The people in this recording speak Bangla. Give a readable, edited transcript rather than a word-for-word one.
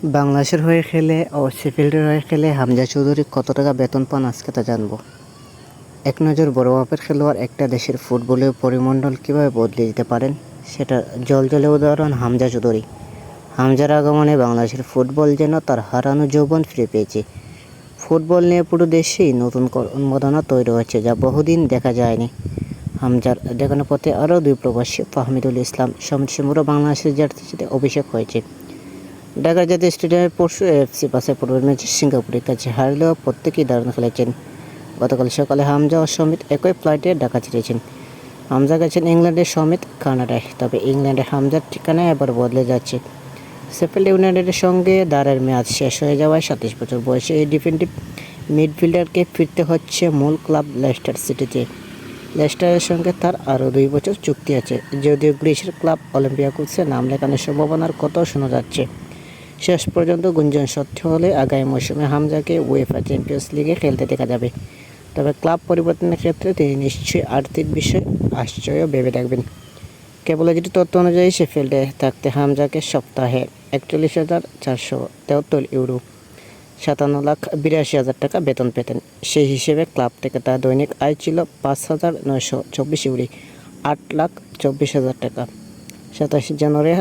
বাংলাদেশের হয়ে খেলে ও শেফিল্ডের হয়ে খেলে হামজা চৌধুরী কত টাকা বেতন পান আজকে তা জানবো। এক নজর বড় মাপের খেলোয়াড় একটা দেশের ফুটবলের পরিমণ্ডল কীভাবে বদলে দিতে পারেন সেটা জলজলে উদাহরণ হামজা চৌধুরী। হামজার আগমনে বাংলাদেশের ফুটবল যেন তার হারানো যৌবন ফিরে পেয়েছে। ফুটবল নিয়ে পুরো দেশেই নতুন উন্মাদনা তৈরি হচ্ছে, যা বহুদিন দেখা যায়নি। হামজার দেখানোর পথে আরও দুই প্রবাসী ফাহমিদুল ইসলাম, সমিত শিমুরও বাংলাদেশের জার্সিতে অভিষেক হয়েছে। ঢাকা জাতীয় স্টেডিয়ামে পরশু এফসি বাছাই পর্বের ম্যাচে সিঙ্গাপুরের কাছে হারলেও প্রত্যেকেই দারুণ খেলেছেন। গতকাল সকালে হামজা ও সমিত একই ফ্লাইটে ঢাকা ছেড়েছেন। হামজা গেছেন ইংল্যান্ডের, সমিত কানাডায়। তবে ইংল্যান্ডে হামজার ঠিকানা এবার বদলে যাচ্ছে। শেফিল্ড ইউনাইটেডের সঙ্গে দাঁড়ের মেয়াদ শেষ হয়ে যাওয়ায় 27 বছর বয়সে এই ডিফেন্ডিভ মিডফিল্ডারকে ফিরতে হচ্ছে মূল ক্লাব লেস্টার সিটিতে। লেস্টারের সঙ্গে তার আরও 2 বছর চুক্তি আছে, যদিও গ্রিসের ক্লাব অলিম্পিয়াকোসে নাম লেখানোর সম্ভাবনার কথাও শোনা যাচ্ছে। শেষ পর্যন্ত গুঞ্জন সত্যি হলে আগামী মৌসুমে হামজাকে উয়েফা চ্যাম্পিয়ন্স লিগে খেলতে দেখা যাবে। তবে ক্লাব পরিবর্তনের ক্ষেত্রে তিনি নিশ্চয়ই আর্থিক বিষয়ে আশ্চর্য ভেবে দেখবেন। কেবল যেটি তথ্য অনুযায়ী শেফিল্ডে থাকতে হামজাকে সপ্তাহে 41,473 ইউরো, 57,82,000 টাকা বেতন পেতেন। সেই হিসেবে ক্লাব থেকে তার দৈনিক আয় ছিল 5,924 ইউরো, 8,24,000 টাকা। 27 জানুয়ারি